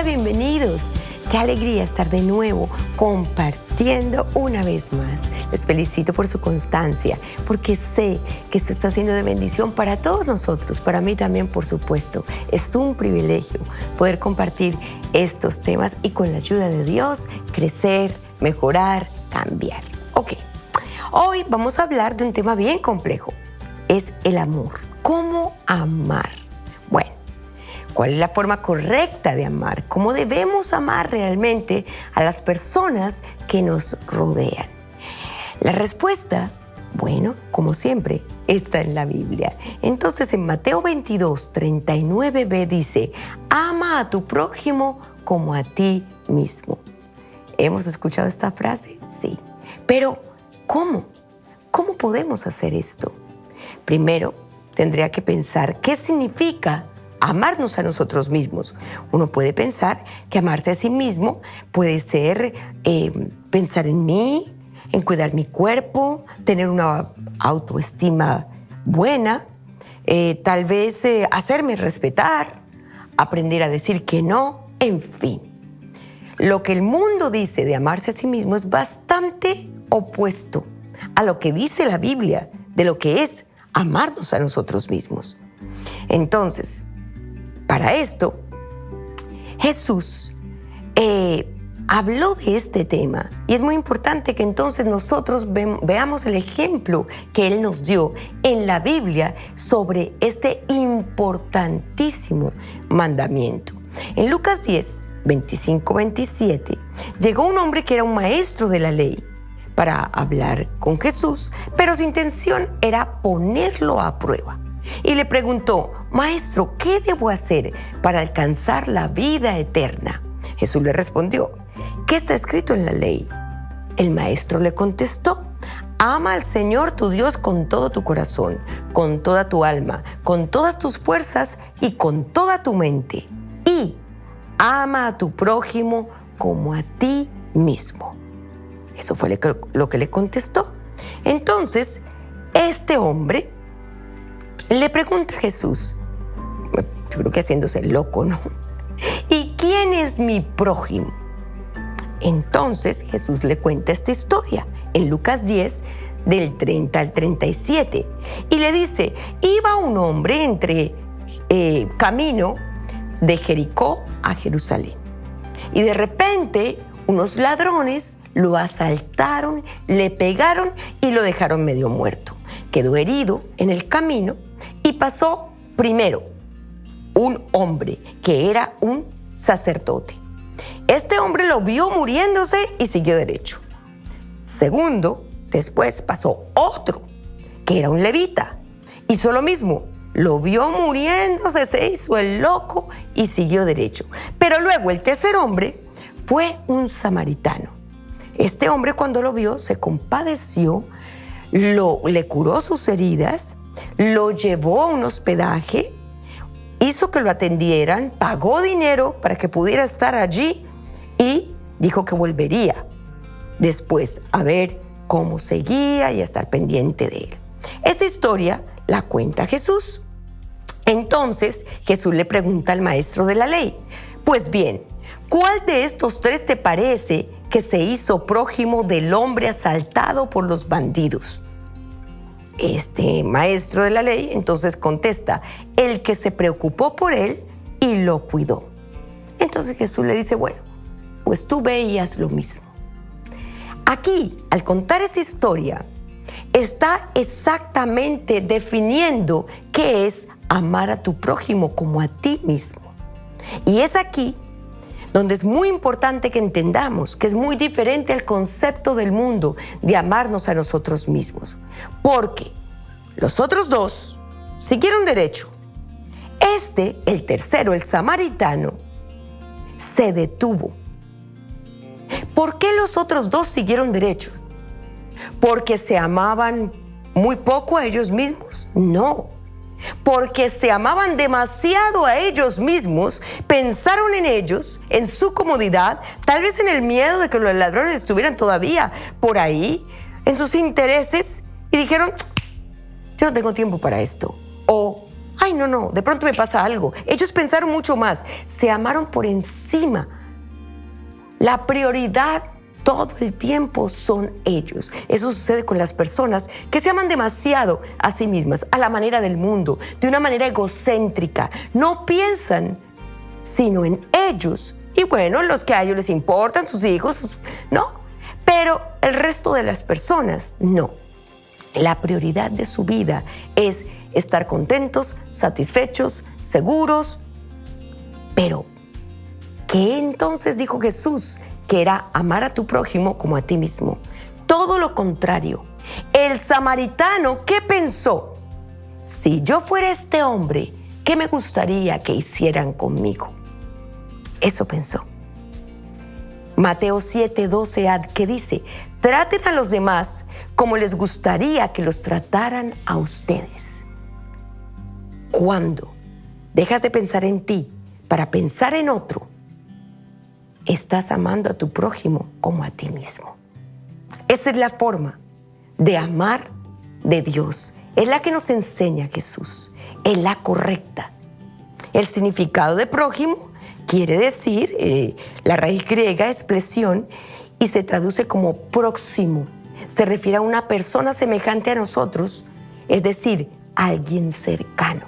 Hola, bienvenidos. Qué alegría estar de nuevo compartiendo una vez más. Les felicito por su constancia, porque sé que esto está siendo de bendición para todos nosotros, para mí también, por supuesto. Es un privilegio poder compartir estos temas y con la ayuda de Dios crecer, mejorar, cambiar. Ok, hoy vamos a hablar de un tema bien complejo. Es el amor. ¿Cómo amar? Bueno, ¿cuál es la forma correcta de amar? ¿Cómo debemos amar realmente a las personas que nos rodean? La respuesta, bueno, como siempre, está en la Biblia. Entonces, en Mateo 22, 39b dice: ama a tu prójimo como a ti mismo. ¿Hemos escuchado esta frase? Sí. Pero, ¿cómo? ¿Cómo podemos hacer esto? Primero, tendría que pensar qué significa amarnos a nosotros mismos. Uno puede pensar que amarse a sí mismo puede ser pensar en mí, en cuidar mi cuerpo, tener una autoestima buena, tal vez hacerme respetar, aprender a decir que no, en fin. Lo que el mundo dice de amarse a sí mismo es bastante opuesto a lo que dice la Biblia de lo que es amarnos a nosotros mismos. Entonces, para esto, Jesús habló de este tema y es muy importante que entonces nosotros veamos el ejemplo que Él nos dio en la Biblia sobre este importantísimo mandamiento. En Lucas 10, 25-27, llegó un hombre que era un maestro de la ley para hablar con Jesús, pero su intención era ponerlo a prueba. Y le preguntó: Maestro, ¿qué debo hacer para alcanzar la vida eterna? Jesús le respondió: ¿qué está escrito en la ley? El maestro le contestó: ama al Señor tu Dios con todo tu corazón, con toda tu alma, con todas tus fuerzas y con toda tu mente. Y ama a tu prójimo como a ti mismo. Eso fue lo que le contestó. Entonces, este hombre le pregunta a Jesús, yo creo que haciéndose loco, ¿no? ¿Y quién es mi prójimo? Entonces Jesús le cuenta esta historia en Lucas 10, del 30 al 37. Y le dice: iba un hombre entre camino de Jericó a Jerusalén. Y de repente unos ladrones lo asaltaron, le pegaron y lo dejaron medio muerto. Quedó herido en el camino y pasó primero un hombre que era un sacerdote. Este hombre lo vio muriéndose y siguió derecho. Segundo, después pasó otro que era un levita. Hizo lo mismo. Lo vio muriéndose, se hizo el loco y siguió derecho. Pero luego el tercer hombre fue un samaritano. Este hombre, cuando lo vio, se compadeció, le curó sus heridas, lo llevó a un hospedaje, hizo que lo atendieran, pagó dinero para que pudiera estar allí y dijo que volvería después a ver cómo seguía y a estar pendiente de él. Esta historia la cuenta Jesús. Entonces Jesús le pregunta al maestro de la ley: pues bien, ¿cuál de estos tres te parece que se hizo prójimo del hombre asaltado por los bandidos? Este maestro de la ley entonces contesta: el que se preocupó por él y lo cuidó. Entonces Jesús le dice: bueno, pues tú veías lo mismo. Aquí, al contar esta historia, está exactamente definiendo qué es amar a tu prójimo como a ti mismo. Y es aquí donde es muy importante que entendamos que es muy diferente al concepto del mundo de amarnos a nosotros mismos. Porque los otros dos siguieron derecho. El tercero, el samaritano, se detuvo. ¿Por qué los otros dos siguieron derecho? ¿Porque se amaban muy poco a ellos mismos? No. Porque se amaban demasiado a ellos mismos, pensaron en ellos, en su comodidad, tal vez en el miedo de que los ladrones estuvieran todavía por ahí, en sus intereses, y dijeron: yo no tengo tiempo para esto. O Ay, no, de pronto me pasa algo. Ellos pensaron mucho más, se amaron por encima. La prioridad todo el tiempo son ellos. Eso sucede con las personas que se aman demasiado a sí mismas, a la manera del mundo, de una manera egocéntrica. No piensan sino en ellos. Y bueno, los que a ellos les importan, sus hijos, no. Pero el resto de las personas, no. La prioridad de su vida es estar contentos, satisfechos, seguros. Pero, ¿qué entonces dijo Jesús? Que era amar a tu prójimo como a ti mismo. Todo lo contrario. El samaritano, ¿qué pensó? Si yo fuera este hombre, ¿qué me gustaría que hicieran conmigo? Eso pensó. Mateo 7:12, que dice, traten a los demás como les gustaría que los trataran a ustedes. Cuando dejas de pensar en ti para pensar en otro, estás amando a tu prójimo como a ti mismo. Esa es la forma de amar de Dios. Es la que nos enseña Jesús. Es la correcta. El significado de prójimo quiere decir, la raíz griega es plesión y se traduce como próximo. Se refiere a una persona semejante a nosotros, es decir, alguien cercano.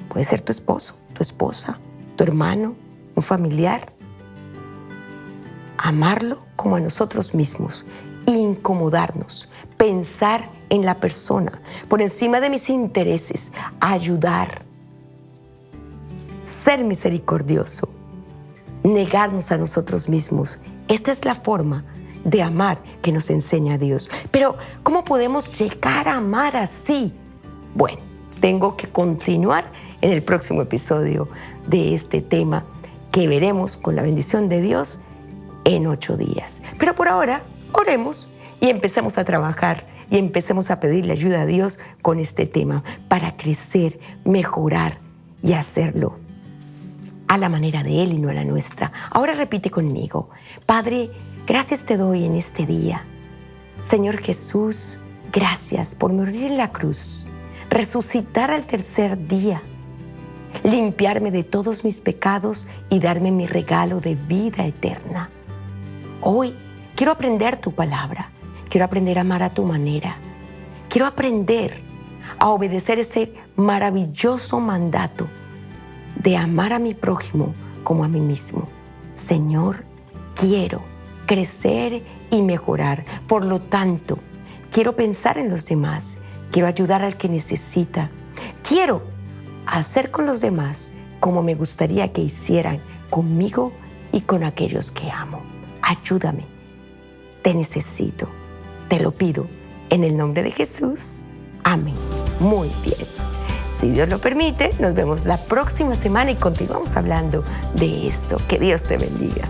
Puede ser tu esposo, tu esposa, tu hermano, un familiar. Amarlo como a nosotros mismos, incomodarnos, pensar en la persona, por encima de mis intereses, ayudar, ser misericordioso, negarnos a nosotros mismos. Esta es la forma de amar que nos enseña Dios. Pero, ¿cómo podemos llegar a amar así? Bueno, tengo que continuar en el próximo episodio de este tema que veremos con la bendición de Dios en 8 días. Pero por ahora, oremos y empecemos a trabajar y empecemos a pedirle ayuda a Dios con este tema para crecer, mejorar y hacerlo a la manera de Él y no a la nuestra. Ahora repite conmigo. Padre, gracias te doy en este día. Señor Jesús, gracias por morir en la cruz, resucitar al tercer día, limpiarme de todos mis pecados y darme mi regalo de vida eterna. Hoy quiero aprender tu palabra, quiero aprender a amar a tu manera, quiero aprender a obedecer ese maravilloso mandato de amar a mi prójimo como a mí mismo. Señor, quiero crecer y mejorar. Por lo tanto, quiero pensar en los demás, quiero ayudar al que necesita, quiero hacer con los demás como me gustaría que hicieran conmigo y con aquellos que amo. Ayúdame, te necesito, te lo pido en el nombre de Jesús. Amén. Muy bien. Si Dios lo permite, nos vemos la próxima semana y continuamos hablando de esto. Que Dios te bendiga.